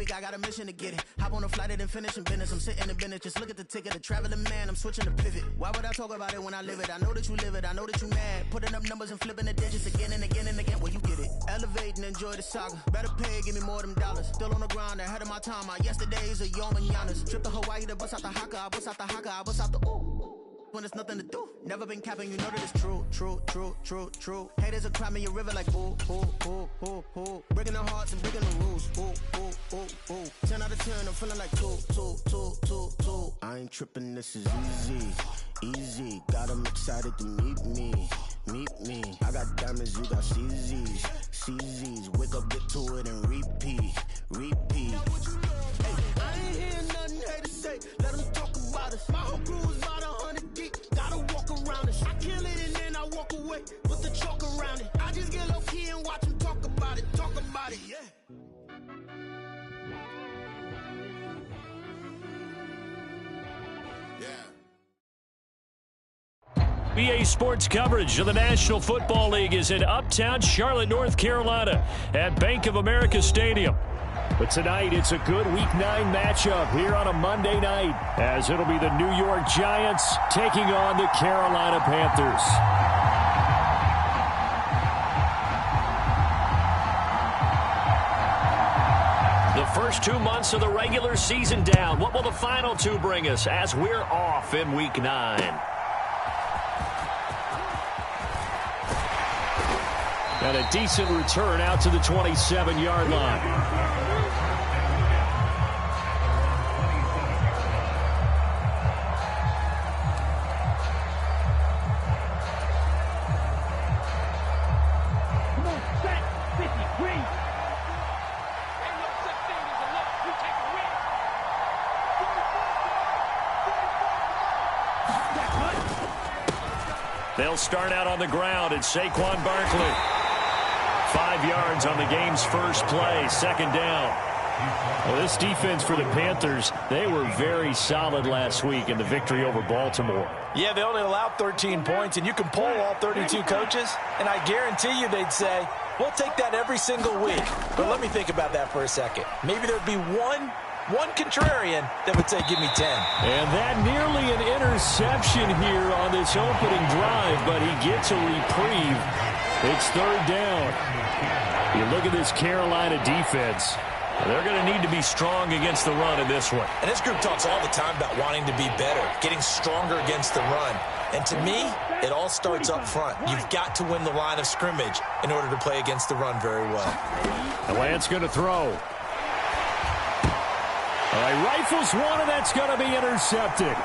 week, I got a mission to get it. Hop on a flight and then finish in business. I'm sitting in business, just look at the ticket. A traveling man, I'm switching to pivot. Why would I talk about it when I live it? I know that you live it, I know that you mad. Putting up numbers and flipping the digits again and again and again. Well, you get it. Elevate and enjoy the saga. Better pay, give me more than dollars. Still on the ground, ahead of my time. My yesterdays are your mananas. Trip to Hawaii to bust out the haka. I bust out the haka, I bust out the ooh. When there's nothing to do. Never been capping, you know that it's true, true, true, true, true. Haters are climbing your river like ooh, ooh, ooh, ooh, ooh. Breaking the hearts and breaking the rules. Ooh, ooh, ooh, ooh. 10 out of 10, I'm feeling like two. I ain't tripping, this is easy, easy. Got 'em excited to meet me. I got diamonds, you got CZs. Wake up, get to it and repeat. Hey, I ain't hearing nothing haters say. Let them talk about us. My whole crew is about 100 deep. Gotta walk around it. I kill it and then I walk away. Put the chalk around it. I just get low key and watch them talk about it, yeah. EA Sports coverage of the National Football League is in uptown Charlotte, North Carolina at Bank of America Stadium. But tonight, it's a good Week 9 matchup here on a Monday night, as it'll be the New York Giants taking on the Carolina Panthers. The first 2 months of the regular season down. What will the final 2 bring us as we're off in Week 9? And a decent return out to the 27-yard line. They'll start out on the ground. It's Saquon Barkley. 5 yards on the game's first play, second down. Well, this defense for the Panthers, they were very solid last week in the victory over Baltimore. Yeah, they only allowed 13 points, and you can poll all 32 coaches, and I guarantee you they'd say, we'll take that every single week. But let me think about that for a second. Maybe there'd be one contrarian that would say, give me 10. And that nearly an interception here on this opening drive, but he gets a reprieve. It's third down. You look at this Carolina defense. They're going to need to be strong against the run in this one. And this group talks all the time about wanting to be better, getting stronger against the run. And to me, it all starts up front. You've got to win the line of scrimmage in order to play against the run very well. And Lance going to throw. All right, rifles one, and that's going to be intercepted.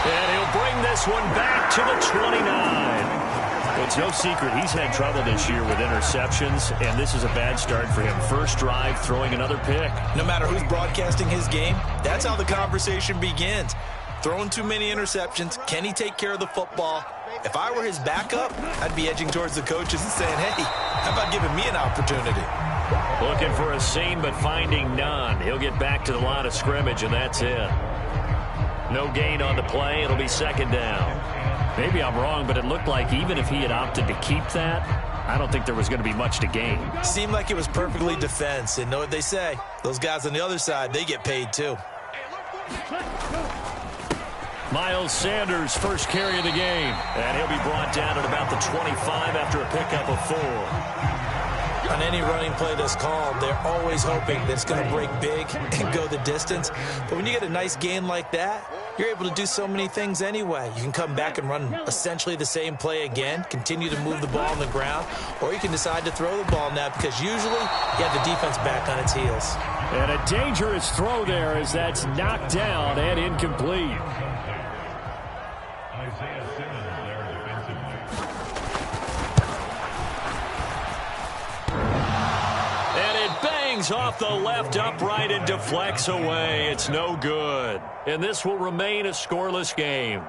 And he'll bring this one back to the 29. Well, it's no secret he's had trouble this year with interceptions, and this is a bad start for him. First drive, throwing another pick. No matter who's broadcasting his game, that's how the conversation begins. Throwing too many interceptions. Can he take care of the football? If I were his backup, I'd be edging towards the coaches and saying, hey, how about giving me an opportunity? Looking for a seam, but finding none. He'll get back to the line of scrimmage, and that's it. No gain on the play. It'll be second down. Maybe I'm wrong, but it looked like even if he had opted to keep that, I don't think there was going to be much to gain. Seemed like it was perfectly defense. And know what they say? Those guys on the other side, they get paid too. Miles Sanders, first carry of the game. And he'll be brought down at about the 25 after a pickup of 4. On any running play that's called, they're always hoping that it's going to break big and go the distance. But when you get a nice gain like that, you're able to do so many things anyway. You can come back and run essentially the same play again, continue to move the ball on the ground, or you can decide to throw the ball now because usually you have the defense back on its heels. And a dangerous throw there as that's knocked down and incomplete. Off the left upright and deflects away. It's no good. And this will remain a scoreless game.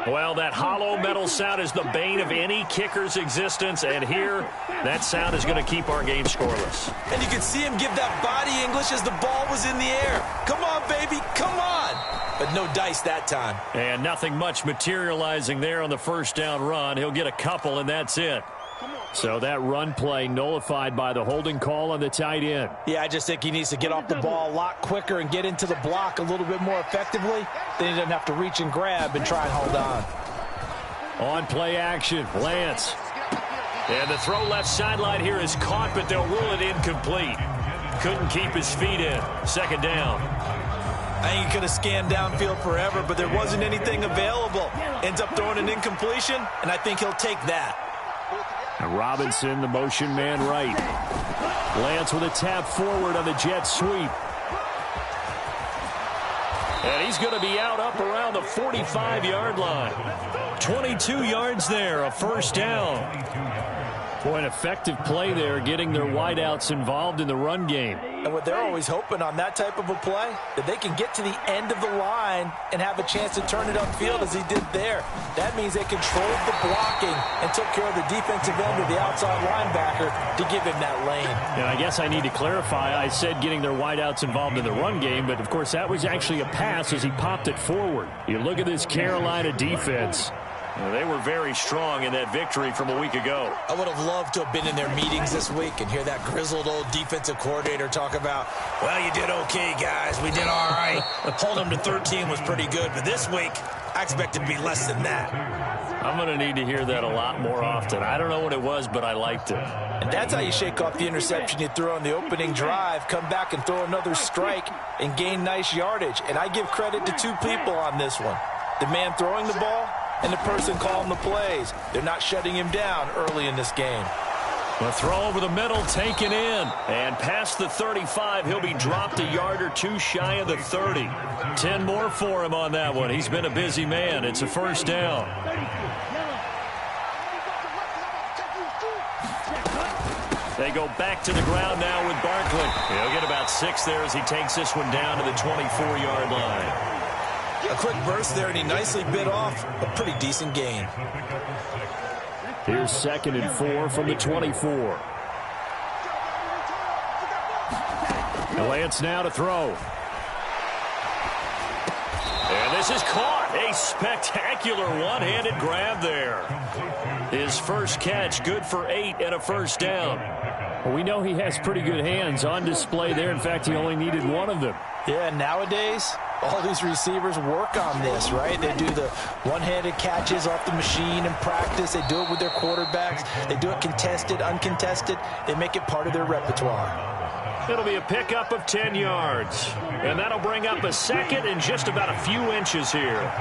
Well, that hollow metal sound is the bane of any kicker's existence, and here, that sound is going to keep our game scoreless. And you can see him give that body English as the ball was in the air. Come on, baby, come on. But no dice that time. And nothing much materializing there on the first down run. He'll get a couple, and that's it. So that run play nullified by the holding call on the tight end. Yeah, I just think he needs to get off the ball a lot quicker and get into the block a little bit more effectively. Then he doesn't have to reach and grab and try and hold on. On play action, Lance. And the throw left sideline here is caught, but they'll rule it incomplete. Couldn't keep his feet in. Second down. I think he could have scanned downfield forever, but there wasn't anything available. Ends up throwing an incompletion, and I think he'll take that. And Robinson, the motion man right. Lance with a tap forward on the jet sweep. And he's going to be out up around the 45-yard line. 22 yards there, a first down. Boy, an effective play there, getting their wideouts involved in the run game. And what they're always hoping on that type of a play, that they can get to the end of the line and have a chance to turn it upfield as he did there. That means they controlled the blocking and took care of the defensive end of the outside linebacker to give him that lane. And I guess I need to clarify, I said getting their wideouts involved in the run game, but of course that was actually a pass as he popped it forward. You look at this Carolina defense. They were very strong in that victory from a week ago. I would have loved to have been in their meetings this week and hear that grizzled old defensive coordinator talk about, well, you did okay, guys. We did all right. Holding them to 13 was pretty good, but this week, I expect it to be less than that. I'm going to need to hear that a lot more often. I don't know what it was, but I liked it. And that's how you shake off the interception you threw on the opening drive, come back and throw another strike and gain nice yardage. And I give credit to two people on this one. The man throwing the ball and the person calling the plays. They're not shutting him down early in this game. The throw over the middle taken in. And past the 35, he'll be dropped a yard or two shy of the 30. 10 more for him on that one. He's been a busy man. It's a first down. They go back to the ground now with Barkley. He'll get about 6 there as he takes this one down to the 24-yard line. A quick burst there, and he nicely bit off a pretty decent gain. Here's 2nd and 4 from the 24. Lance now to throw. And this is caught. A spectacular one-handed grab there. His first catch, good for 8 and a first down. Well, we know he has pretty good hands on display there. In fact, he only needed one of them. Yeah, nowadays, all these receivers work on this, right? They do the one-handed catches off the machine in practice. They do it with their quarterbacks. They do it contested, uncontested. They make it part of their repertoire. It'll be a pickup of 10 yards. And that'll bring up a second and just about a few inches here.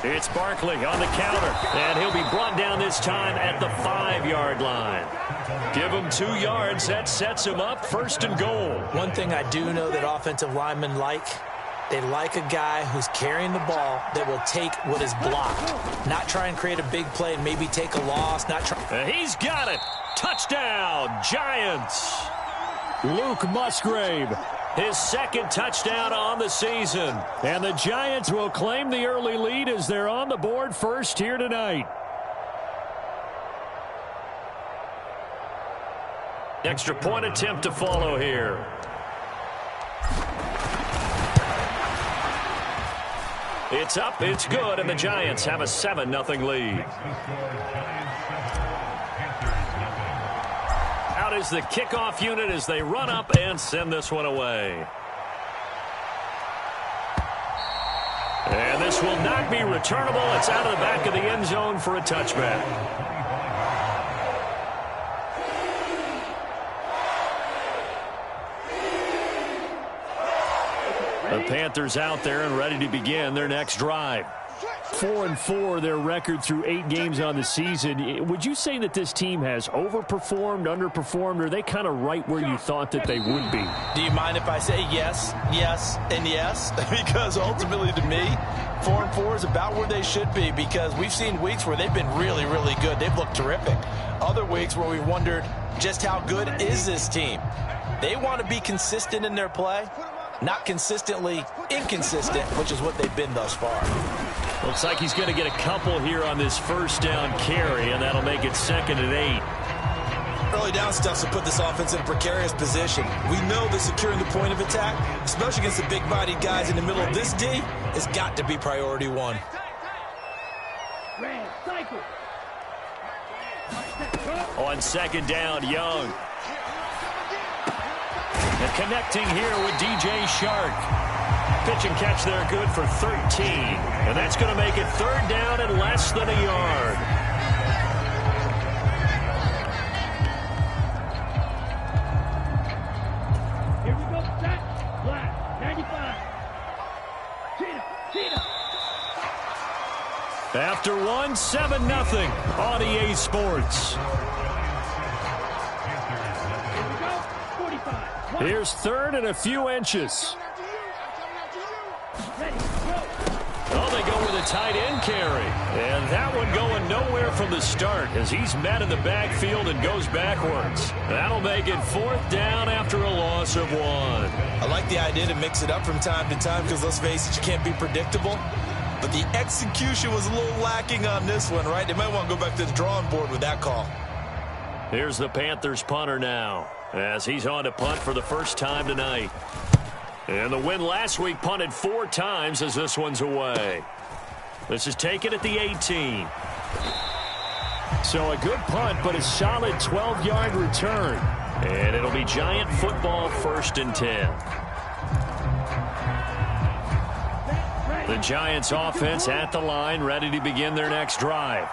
It's Barkley on the counter. And he'll be brought down this time at the 5-yard line. Give him 2 yards. That sets him up 1st and goal. One thing I do know that offensive linemen like, they like a guy who's carrying the ball that will take what is blocked. Not try and create a big play and maybe take a loss. He's got it. Touchdown, Giants. Luke Musgrave, his 2nd touchdown on the season. And the Giants will claim the early lead as they're on the board first here tonight. Extra point attempt to follow here. It's up, it's good, and the Giants have a 7-0 lead. Out is the kickoff unit as they run up and send this one away. And this will not be returnable. It's out of the back of the end zone for a touchback. The Panthers out there and ready to begin their next drive. 4-4, their record through 8 games on the season. Would you say that this team has overperformed, underperformed, or are they kind of right where you thought that they would be? Do you mind if I say yes, yes, and yes? Because ultimately to me, 4-4 is about where they should be, because we've seen weeks where they've been really, really good. They've looked terrific. Other weeks where we wondered just how good is this team. They want to be consistent in their play. Not consistently inconsistent, which is what they've been thus far. Looks like he's going to get a couple here on this first down carry, and that'll make it 2nd and 8. Early down stuffs will put this offense in a precarious position. We know that securing the point of attack, especially against the big-bodied guys in the middle of this D, has got to be priority 1. On second down, Young. And connecting here with DJ Shark. Pitch and catch there good for 13. And that's going to make it third down and less than a yard. Here we go, set, black, 95. Cheetah. After one, 7-0 on EA Sports. Here we go, 45. Here's third and a few inches. Ready, go. Oh, they go with a tight end carry. And that one going nowhere from the start as he's met in the backfield and goes backwards. That'll make it fourth down after a loss of 1. I like the idea to mix it up from time to time because, let's face it, you can't be predictable. But the execution was a little lacking on this one, right? They might want to go back to the drawing board with that call. Here's the Panthers punter now as he's on to punt for the first time tonight. And the win last week punted 4 times as this one's away. This is taken at the 18. So a good punt, but a solid 12-yard return. And it'll be Giant football, 1st and 10. The Giants offense at the line, ready to begin their next drive.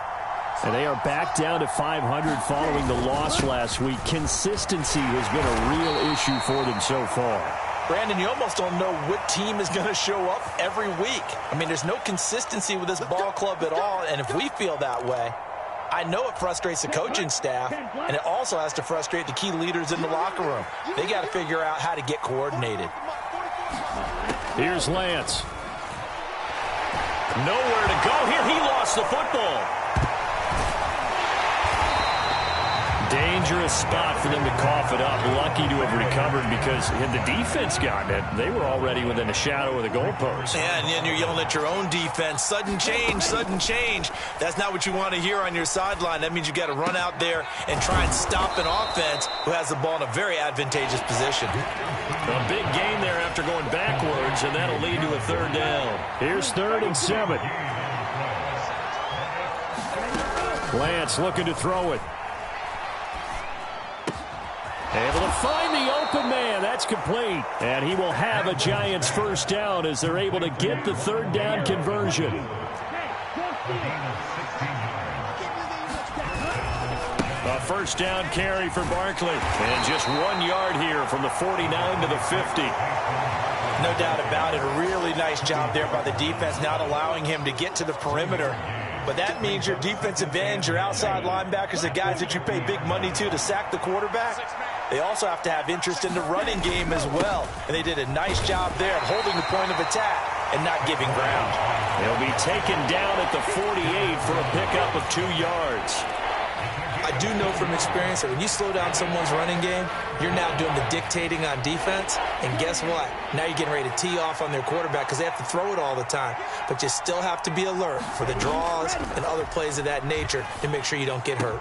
And they are back down to 500 following the loss last week. Consistency has been a real issue for them so far. Brandon, you almost don't know what team is going to show up every week. I mean, there's no consistency with this ball club at all, and if we feel that way, I know it frustrates the coaching staff, and it also has to frustrate the key leaders in the locker room. They got to figure out how to get coordinated. Here's Lance. Nowhere to go here. He lost the football. Dangerous spot for them to cough it up. Lucky to have recovered because had the defense gotten it, they were already within a shadow of the goalpost. Yeah, and then you're yelling at your own defense. Sudden change, sudden change. That's not what you want to hear on your sideline. That means you got to run out there and try and stop an offense who has the ball in a very advantageous position. A big gain there after going backwards, and that'll lead to a third down. Here's 3rd and 7. Lance looking to throw it. Able to find the open man. That's complete. And he will have a Giants first down as they're able to get the third down conversion. A first down carry for Barkley. And just 1 yard here from the 49 to the 50. No doubt about it. A really nice job there by the defense, not allowing him to get to the perimeter. But that means your defensive ends, your outside linebackers, the guys that you pay big money to sack the quarterback, they also have to have interest in the running game as well. And they did a nice job there of holding the point of attack and not giving ground. They'll be taken down at the 48 for a pickup of 2 yards. I do know from experience that when you slow down someone's running game, you're now doing the dictating on defense. And guess what? Now you're getting ready to tee off on their quarterback because they have to throw it all the time. But you still have to be alert for the draws and other plays of that nature to make sure you don't get hurt.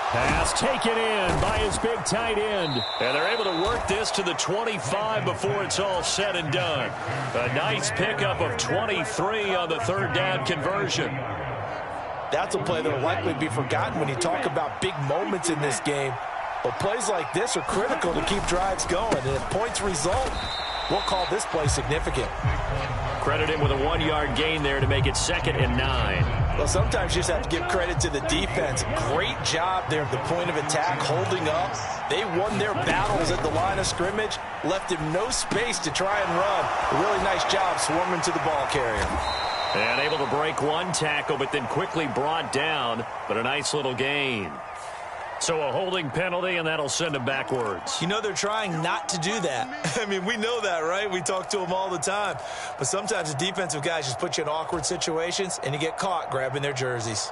Pass taken in by his big tight end. And they're able to work this to the 25 before it's all said and done. A nice pickup of 23 on the third down conversion. That's a play that will likely be forgotten when you talk about big moments in this game. But plays like this are critical to keep drives going. And if points result, we'll call this play significant. Credit him with a 1 yard gain there to make it 2nd and 9. Well, sometimes you just have to give credit to the defense. Great job there at the point of attack, holding up. They won their battles at the line of scrimmage, left him no space to try and run. A really nice job swarming to the ball carrier. And able to break one tackle, but then quickly brought down. But a nice little gain. So a holding penalty, and that'll send him backwards. You know, they're trying not to do that. I mean, we know that, right? We talk to them all the time. But sometimes the defensive guys just put you in awkward situations, and you get caught grabbing their jerseys.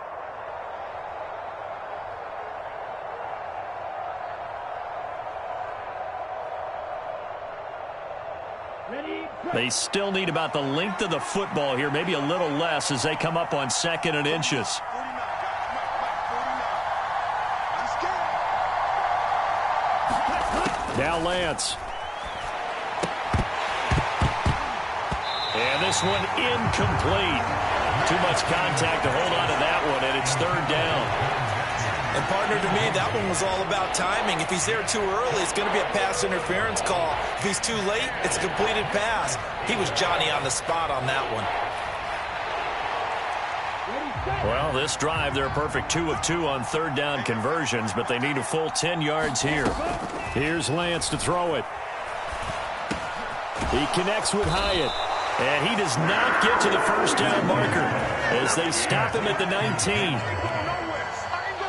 They still need about the length of the football here, maybe a little less as they come up on 2nd and inches. Now Lance. And this one incomplete. Too much contact to hold on to that one, and it's third down. And partner, to me, that one was all about timing. If he's there too early, it's going to be a pass interference call. If he's too late, it's a completed pass. He was Johnny on the spot on that one. Well, this drive, they're a perfect 2 of 2 on third down conversions, but they need a full 10 yards here. Here's Lance to throw it. He connects with Hyatt, and he does not get to the first down marker as they stop him at the 19.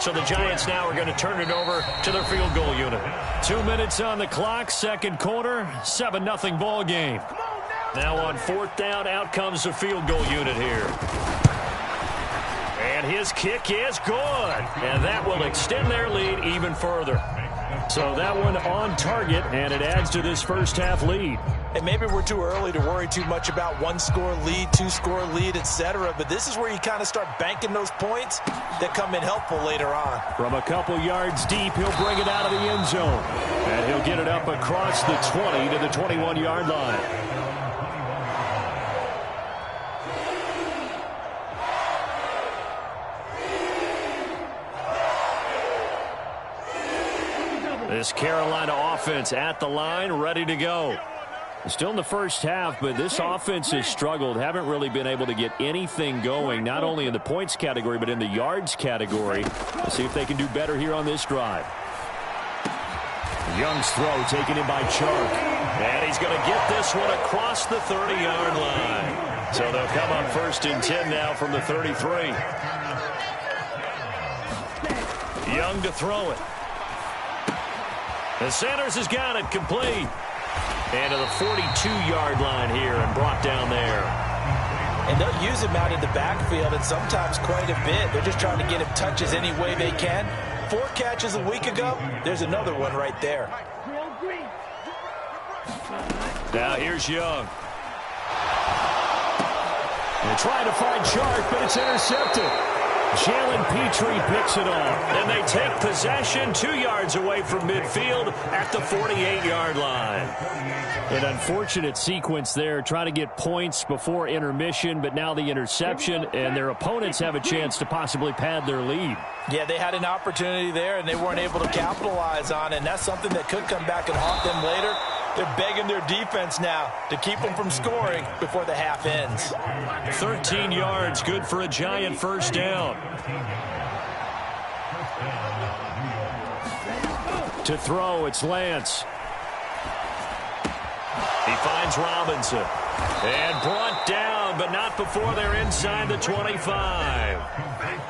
So the Giants now are going to turn it over to their field goal unit. 2 minutes on the clock, second quarter, 7-0 ball game. Now on fourth down, out comes the field goal unit here. And his kick is good. And that will extend their lead even further. So that one on target, and it adds to this first half lead. And maybe we're too early to worry too much about one-score lead, two-score lead, etc. But this is where you kind of start banking those points that come in helpful later on. From a couple yards deep, he'll bring it out of the end zone. And he'll get it up across the 20 to the 21-yard line. This Carolina offense at the line, ready to go. Still in the first half, but this offense has struggled. Haven't really been able to get anything going, not only in the points category, but in the yards category. Let's see if they can do better here on this drive. Young's throw taken in by Chark. And he's going to get this one across the 30-yard line. So they'll come up 1st and 10 now from the 33. Young to throw it. And Sanders has got it complete. And to the 42-yard line here and brought down there. And they'll use him out in the backfield, and sometimes quite a bit. They're just trying to get him touches any way they can. 4 catches a week ago. There's another one right there. Now here's Young. They're trying to find Chark, but it's intercepted. Jalen Petrie picks it off. And they take possession 2 yards away from midfield at the 48-yard line. An unfortunate sequence there, trying to get points before intermission, but now the interception, and their opponents have a chance to possibly pad their lead. Yeah, they had an opportunity there, and they weren't able to capitalize on it, and that's something that could come back and haunt them later. They're begging their defense now to keep them from scoring before the half ends. 13 yards, good for a Giant first down. To throw, it's Lance. He finds Robinson. And brought down, but not before they're inside the 25.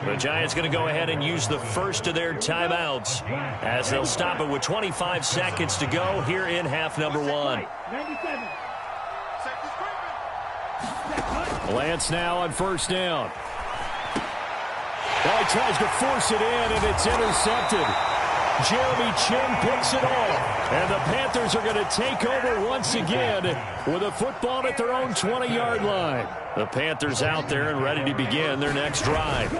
The Giants going to go ahead and use the first of their timeouts as they'll stop it with 25 seconds to go here in half number 1. Lance now on first down. Well, he tries to force it in, and it's intercepted. Jeremy Chin picks it off. And the Panthers are going to take over once again with a football at their own 20-yard line. The Panthers out there and ready to begin their next drive.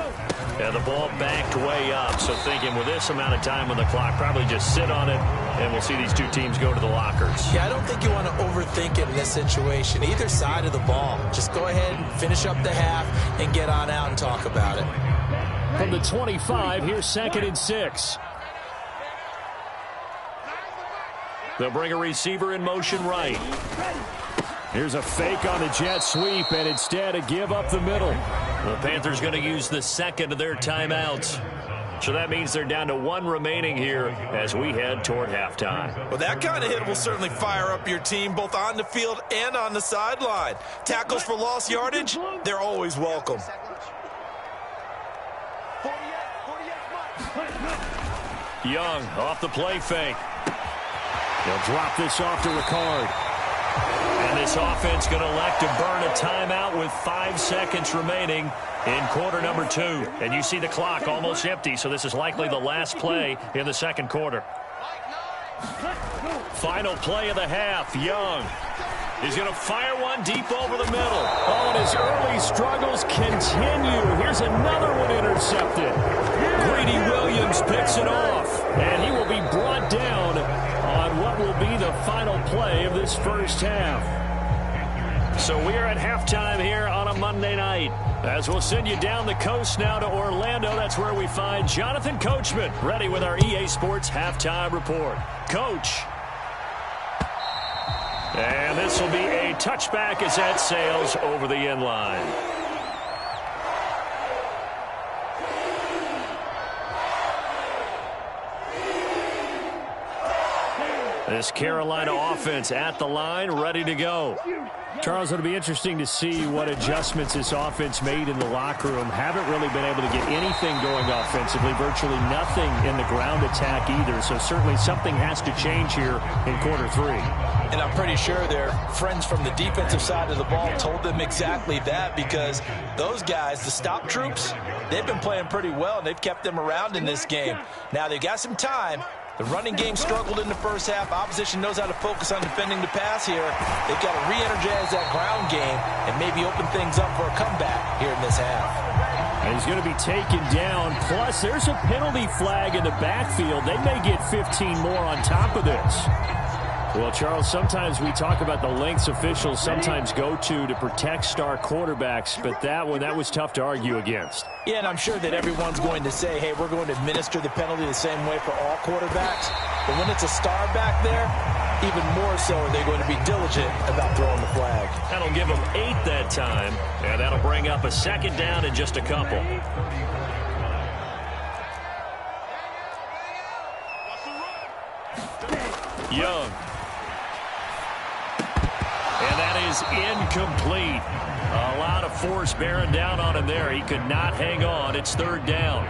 And the ball backed way up. So thinking with this amount of time on the clock, probably just sit on it, and we'll see these two teams go to the lockers. Yeah, I don't think you want to overthink it in this situation. Either side of the ball. Just go ahead and finish up the half and get on out and talk about it. From the 25, here's 2nd and 6. They'll bring a receiver in motion right. Here's a fake on the jet sweep, and instead a give up the middle. The Panthers going to use the second of their timeouts. So that means they're down to 1 remaining here as we head toward halftime. Well, that kind of hit will certainly fire up your team both on the field and on the sideline. Tackles for lost yardage, they're always welcome. Young off the play fake. They'll drop this off to Ricard. And this offense going to elect to burn a timeout with 5 seconds remaining in quarter number 2. And you see the clock almost empty, so this is likely the last play in the second quarter. Final play of the half. Young is going to fire one deep over the middle. Oh, and his early struggles continue. Here's another one intercepted. Greedy Williams picks it off, and he will be brought down on what will be the final play of this first half. So we are at halftime here on a Monday night. As we'll send you down the coast now to Orlando, that's where we find Jonathan Coachman, ready with our EA Sports halftime report. Coach. And this will be a touchback as that sails over the end line. This Carolina offense at the line, ready to go. Charles, it'll be interesting to see what adjustments this offense made in the locker room. Haven't really been able to get anything going offensively, virtually nothing in the ground attack either. So certainly something has to change here in quarter three. And I'm pretty sure their friends from the defensive side of the ball told them exactly that, because those guys, the stop troops, they've been playing pretty well, and they've kept them around in this game. Now they've got some time. The running game struggled in the first half. Opposition knows how to focus on defending the pass here. They've got to re-energize that ground game and maybe open things up for a comeback here in this half. And he's going to be taken down. Plus, there's a penalty flag in the backfield. They may get 15 more on top of this. Well, Charles, sometimes we talk about the lengths officials sometimes go to protect star quarterbacks, but that was tough to argue against. Yeah, and I'm sure that everyone's going to say, hey, we're going to administer the penalty the same way for all quarterbacks. But when it's a star back there, even more so are they going to be diligent about throwing the flag. That'll give them 8 that time, and that'll bring up a second down in just a couple. Young. And that is incomplete. A lot of force bearing down on him there. He could not hang on. It's third down.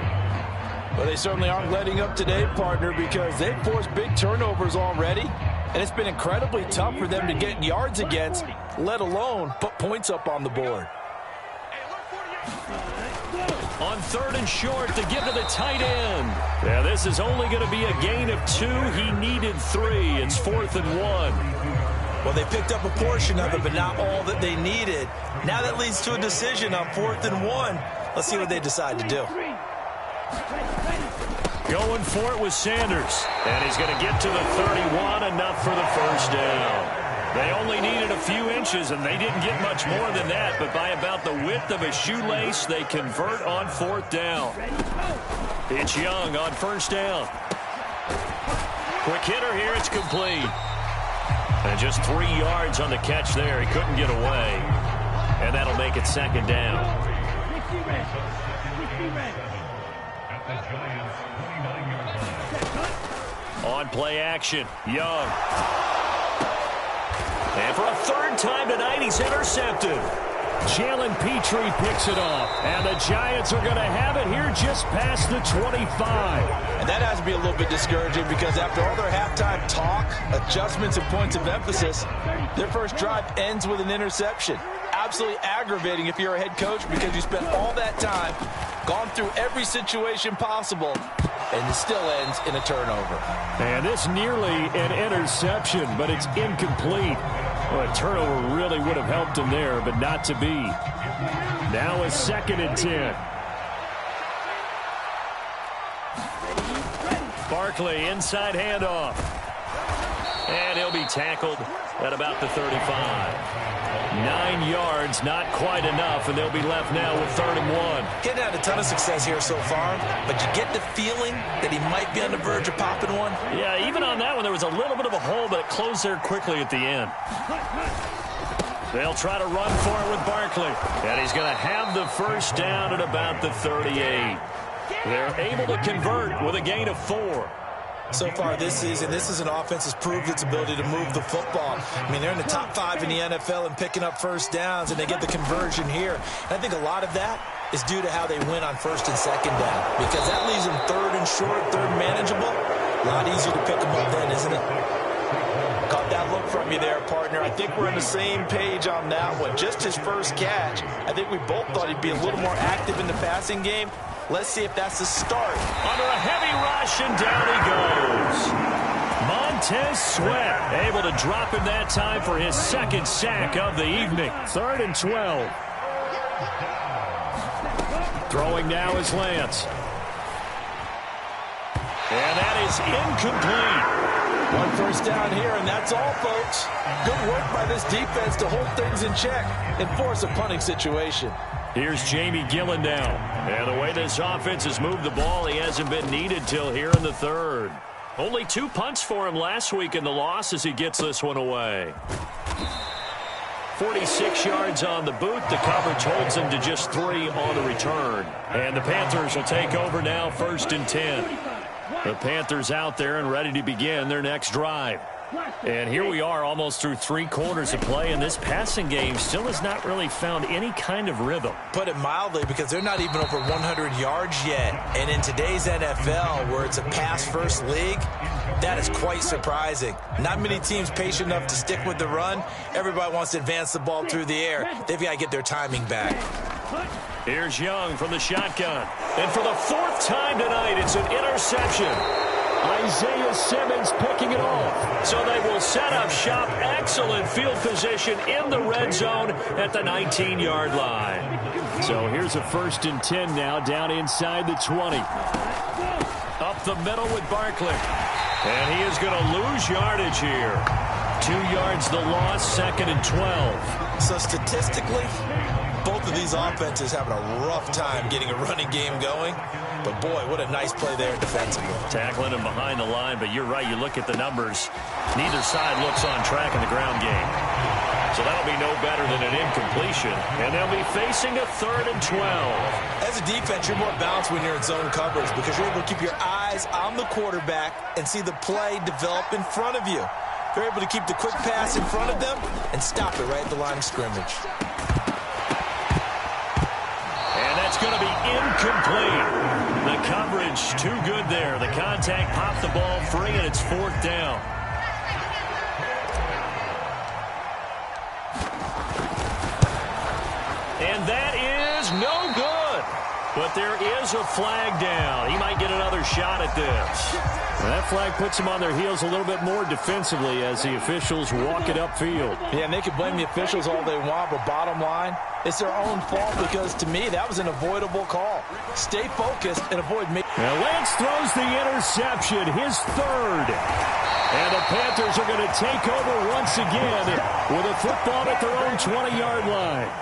Well, they certainly aren't letting up today, partner, because they've forced big turnovers already. And it's been incredibly tough for them to get yards against, let alone put points up on the board. On third and short to give to the tight end. Yeah, this is only going to be a gain of 2. He needed 3. It's 4th and 1. Well, they picked up a portion of it, but not all that they needed. Now that leads to a decision on 4th and 1. Let's see what they decide to do. Going for it with Sanders. And he's going to get to the 31, enough for the first down. They only needed a few inches, and they didn't get much more than that, but by about the width of a shoelace, they convert on 4th down. It's Young on first down. Quick hitter here, it's complete. And just 3 yards on the catch there. He couldn't get away. And that'll make it second down. On play action, Young. And for a third time tonight, he's intercepted. Jalen Petrie picks it off. And the Giants are going to have it here just past the 25. And that has to be a little bit discouraging, because after all their halftime talk, adjustments, and points of emphasis, their first drive ends with an interception. Absolutely aggravating if you're a head coach, because you spent all that time, gone through every situation possible, and it still ends in a turnover. And this nearly an interception, but it's incomplete. Well, a turnover really would have helped him there, but not to be. Now a 2nd and 10. Barkley inside handoff. And he'll be tackled at about the 35. 9 yards, not quite enough, and they'll be left now with 3rd and 1. Getting had a ton of success here so far, but you get the feeling that he might be on the verge of popping one. Yeah, even on that one, there was a little bit of a hole, but it closed there quickly at the end. They'll try to run for it with Barkley, and he's going to have the first down at about the 38. They're able to convert with a gain of 4. So far this season, this is an offense that's proved its ability to move the football. I mean, they're in the top 5 in the NFL and picking up first downs, and they get the conversion here. And I think a lot of that is due to how they win on 1st and 2nd down, because that leaves them 3rd and short, 3rd manageable. A lot easier to pick them up then, isn't it? Caught that look from you there, partner. I think we're on the same page on that one. Just his first catch. I think we both thought he'd be a little more active in the passing game. Let's see if that's the start. Under a heavy rush, and down he goes. Montez Sweat able to drop him that time for his 2nd sack of the evening. 3rd and 12. Throwing now is Lance. And that is incomplete. One first down here, and that's all, folks. Good work by this defense to hold things in check and force a punting situation. Here's Jamie Gillen now. And the way this offense has moved the ball, he hasn't been needed till here in the third. Only 2 punts for him last week in the loss as he gets this one away. 46 yards on the boot. The coverage holds him to just 3 on the return. And the Panthers will take over now, 1st and 10. The Panthers out there and ready to begin their next drive. And here we are almost through 3 quarters of play, and this passing game still has not really found any kind of rhythm. Put it mildly, because they're not even over 100 yards yet. And in today's NFL, where it's a pass-first league, that is quite surprising. Not many teams patient enough to stick with the run. Everybody wants to advance the ball through the air. They've got to get their timing back. Here's Young from the shotgun. And for the 4th time tonight, it's an interception. Isaiah Simmons picking it off. So they will set up shop. Excellent field position in the red zone at the 19-yard line. So here's a 1st and 10 now, down inside the 20. Up the middle with Barkley. And he is going to lose yardage here. 2 yards the loss, 2nd and 12. So statistically, both of these offenses having a rough time getting a running game going. But, boy, what a nice play there defensively. Tackling him behind the line, but you're right. You look at the numbers. Neither side looks on track in the ground game. So that'll be no better than an incompletion. And they'll be facing a 3rd and 12. As a defense, you're more balanced when you're in zone coverage because you're able to keep your eyes on the quarterback and see the play develop in front of you. You're able to keep the quick pass in front of them and stop it right at the line of scrimmage. And that's going to be incomplete. The coverage too good there. The contact popped the ball free, and it's 4th down. And that is no good. But there is a flag down. He might get another shot at this. And that flag puts them on their heels a little bit more defensively as the officials walk it upfield. Yeah, and they can blame the officials all they want, but bottom line, it's their own fault because, to me, that was an avoidable call. Stay focused and avoid making. Now Lance throws the interception, his 3rd. And the Panthers are going to take over once again with a football at their own 20-yard line.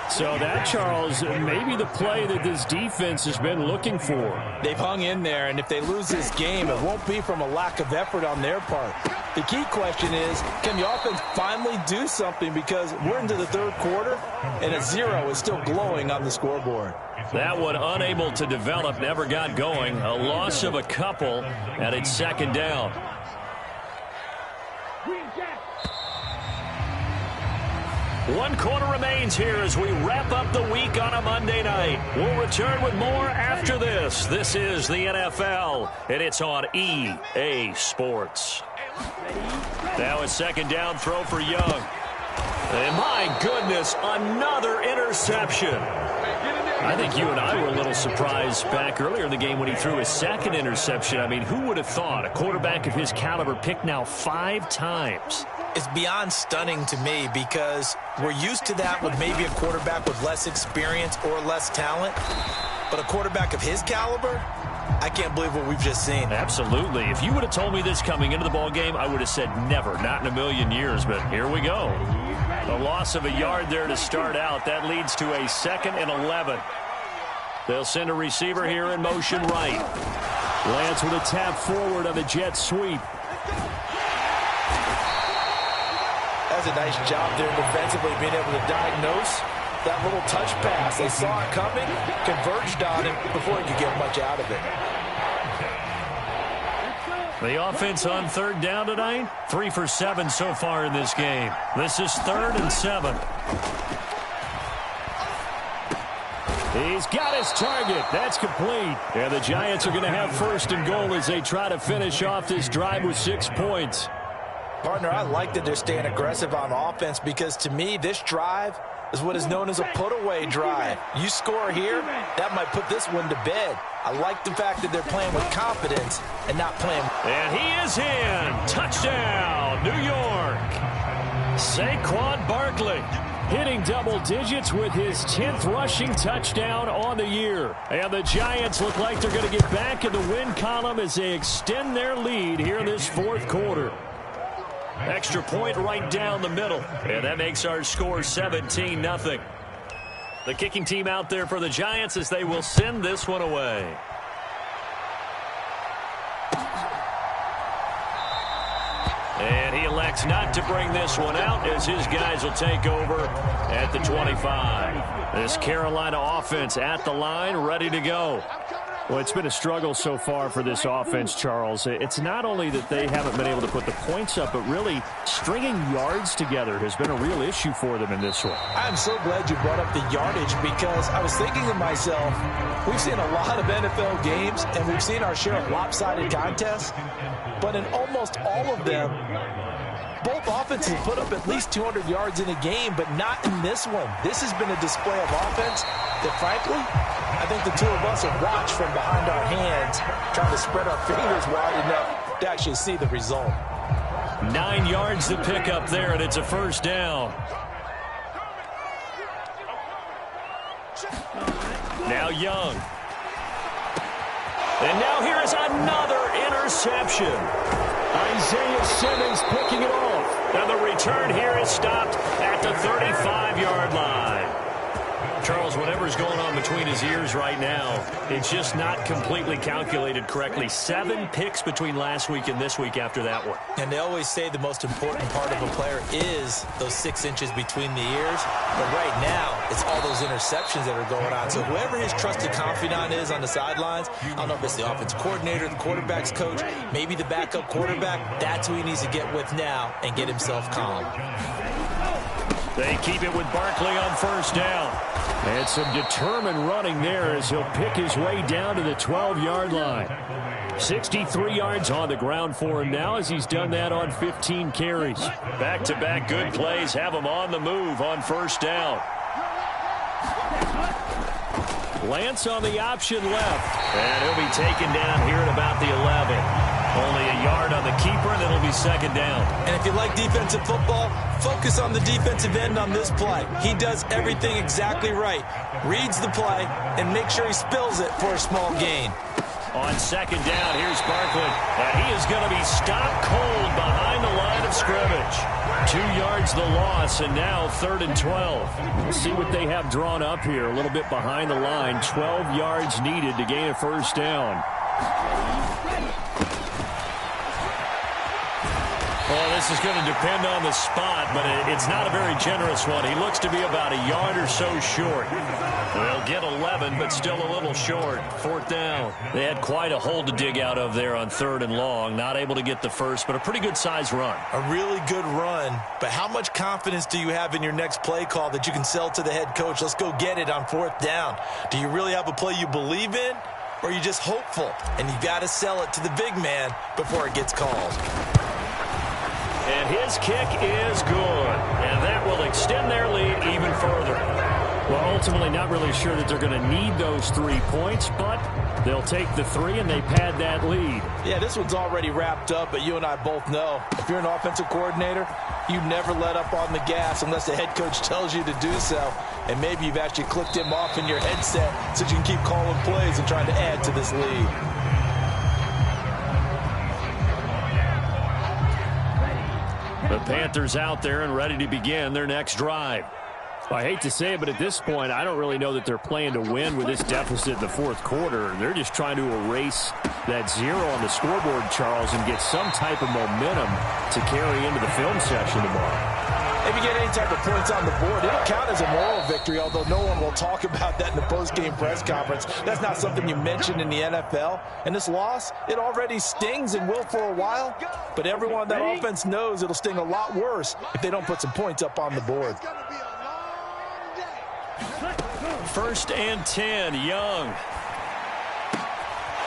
So that, Charles, maybe the play that this defense has been looking for. They've hung in there, and if they lose this game, it won't be from a lack of effort on their part. The key question is, can the offense finally do something? Because we're into the 3rd quarter, and a 0 is still glowing on the scoreboard. That one unable to develop, never got going. A loss of a couple, and it's 2nd down. 1 quarter remains here as we wrap up the week on a Monday night. We'll return with more after this. This is the NFL, and it's on EA Sports. Now a 2nd down throw for Young. And my goodness, another interception. I think you and I were a little surprised back earlier in the game when he threw his 2nd interception. I mean, who would have thought a quarterback of his caliber picked now 5 times? It's beyond stunning to me because we're used to that with maybe a quarterback with less experience or less talent. But a quarterback of his caliber, I can't believe what we've just seen. Absolutely. If you would have told me this coming into the ball game, I would have said never, not in a million years. But here we go. A loss of a yard there to start out. That leads to a 2nd and 11. They'll send a receiver here in motion right. Lance with a tap forward on the jet sweep. That's a nice job there defensively, being able to diagnose that little touch pass. They saw it coming, converged on him before he could get much out of it. The offense on 3rd down tonight, 3 for 7 so far in this game. This is 3rd and 7. He's got his target. That's complete. And the Giants are going to have 1st and goal as they try to finish off this drive with 6 points. Partner, I like that they're staying aggressive on offense because, to me, this drive is what is known as a put-away drive. You score here, that might put this one to bed. I like the fact that they're playing with confidence and not playing. And he is in. Touchdown, New York. Saquon Barkley. hitting double digits with his 10th rushing touchdown on the year. And the Giants look like they're going to get back in the win column as they extend their lead here in this fourth quarter. Extra point right down the middle, and that makes our score 17-0. The kicking team out there for the Giants as they will send this one away. And he elects not to bring this one out as his guys will take over at the 25. This Carolina offense at the line, ready to go. Well, it's been a struggle so far for this offense, Charles. It's not only that they haven't been able to put the points up, but really stringing yards together has been a real issue for them in this one. I'm so glad you brought up the yardage because I was thinking to myself, we've seen a lot of NFL games and we've seen our share of lopsided contests, but in almost all of them, both offenses put up at least 200 yards in a game, but not in this one. This has been a display of offense that, frankly, I think the two of us have watched from behind our hands, trying to spread our fingers wide enough to actually see the result. 9 yards to pick up there, and it's a first down. Now Young. And now here is another interception. Isaiah Simmons picking it off. And the return here is stopped at the 35-yard line. Charles, whatever's going on between his ears right now, it's just not completely calculated correctly. 7 picks between last week and this week after that one. And they always say the most important part of a player is those 6 inches between the ears. But right now, it's all those interceptions that are going on. So whoever his trusted confidant is on the sidelines, I don't know if it's the offensive coordinator, the quarterback's coach, maybe the backup quarterback, that's who he needs to get with now and get himself calm. They keep it with Barkley on first down. And some determined running there as he'll pick his way down to the 12-yard line. 63 yards on the ground for him now as he's done that on 15 carries. Back-to-back good plays have him on the move on first down. Lance on the option left. And he'll be taken down here at about the 11. Only a yard on the keeper, and it'll be second down. And if you like defensive football, focus on the defensive end on this play. He does everything exactly right. Reads the play and makes sure he spills it for a small gain. On second down, here's Barkley. And he is going to be stopped cold behind the line of scrimmage. 2 yards the loss, and now 3rd and 12. We'll see what they have drawn up here. A little bit behind the line. 12 yards needed to gain a first down. Well, this is going to depend on the spot, but it's not a very generous one. He looks to be about a yard or so short. They'll get 11, but still a little short. 4th down. They had quite a hole to dig out of there on 3rd and long. Not able to get the first, but a pretty good-sized run. A really good run, but how much confidence do you have in your next play call that you can sell to the head coach? Let's go get it on 4th down. Do you really have a play you believe in, or are you just hopeful? And you got to sell it to the big man before it gets called. And his kick is good. And that will extend their lead even further. Well, ultimately not really sure that they're going to need those 3 points, but they'll take the 3 and they pad that lead. Yeah, this one's already wrapped up, but you and I both know if you're an offensive coordinator, you never let up on the gas unless the head coach tells you to do so. And maybe you've actually clicked him off in your headset so you can keep calling plays and trying to add to this lead. The Panthers out there and ready to begin their next drive. I hate to say it, but at this point, I don't really know that they're playing to win with this deficit in the 4th quarter. They're just trying to erase that 0 on the scoreboard, Charles, and get some type of momentum to carry into the film session tomorrow. If you get any type of points on the board, it'll count as a moral victory, although no one will talk about that in the post-game press conference. That's not something you mentioned in the NFL. And this loss, it already stings and will for a while, but everyone on that offense knows it'll sting a lot worse if they don't put some points up on the board. 1st and 10, Young.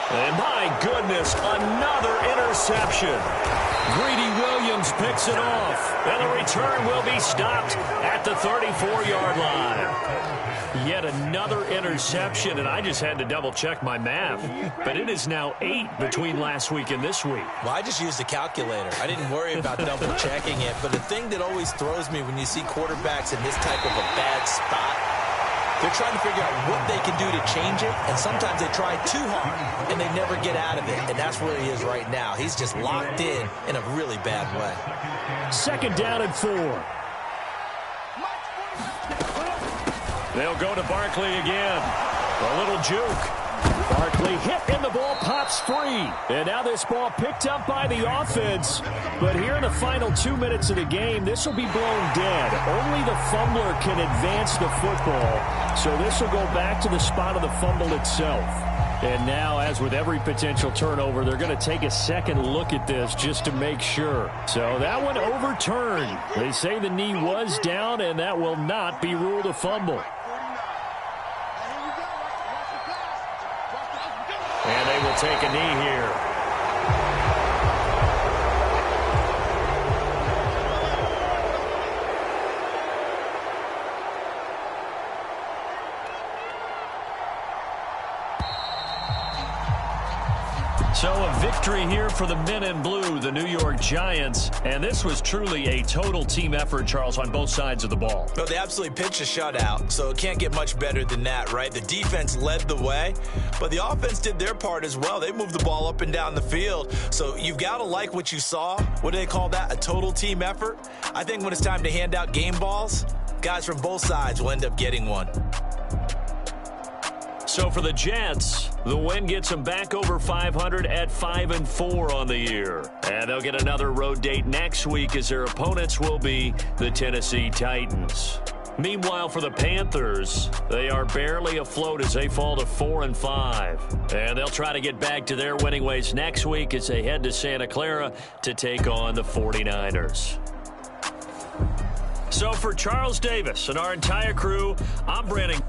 And my goodness, another interception. Greedy Williams picks it off. And the return will be stopped at the 34-yard line. Yet another interception, and I just had to double-check my math. But it is now 8 between last week and this week. Well, I just used a calculator. I didn't worry about double-checking it. But the thing that always throws me when you see quarterbacks in this type of a bad spot, they're trying to figure out what they can do to change it, and sometimes they try too hard, and they never get out of it, and that's where he is right now. He's just locked in a really bad way. 2nd down and 4. They'll go to Barkley again. A little juke. Barkley hit and the ball pops free. And now this ball picked up by the offense. But here in the final 2 minutes of the game, this will be blown dead. Only the fumbler can advance the football. So this will go back to the spot of the fumble itself. And now, as with every potential turnover, they're going to take a second look at this just to make sure. So that one overturned. They say the knee was down, and that will not be ruled a fumble. And they will take a knee here. So a victory here for the men in blue, the New York Giants. And this was truly a total team effort, Charles, on both sides of the ball. Well, they absolutely pitched a shutout, so it can't get much better than that, right? The defense led the way, but the offense did their part as well. They moved the ball up and down the field. So you've got to like what you saw. What do they call that? A total team effort? I think when it's time to hand out game balls, guys from both sides will end up getting one. So for the Jets, the win gets them back over 500 at 5-4 on the year. And they'll get another road date next week as their opponents will be the Tennessee Titans. Meanwhile, for the Panthers, they are barely afloat as they fall to 4-5. And they'll try to get back to their winning ways next week as they head to Santa Clara to take on the 49ers. So for Charles Davis and our entire crew, I'm Brandon.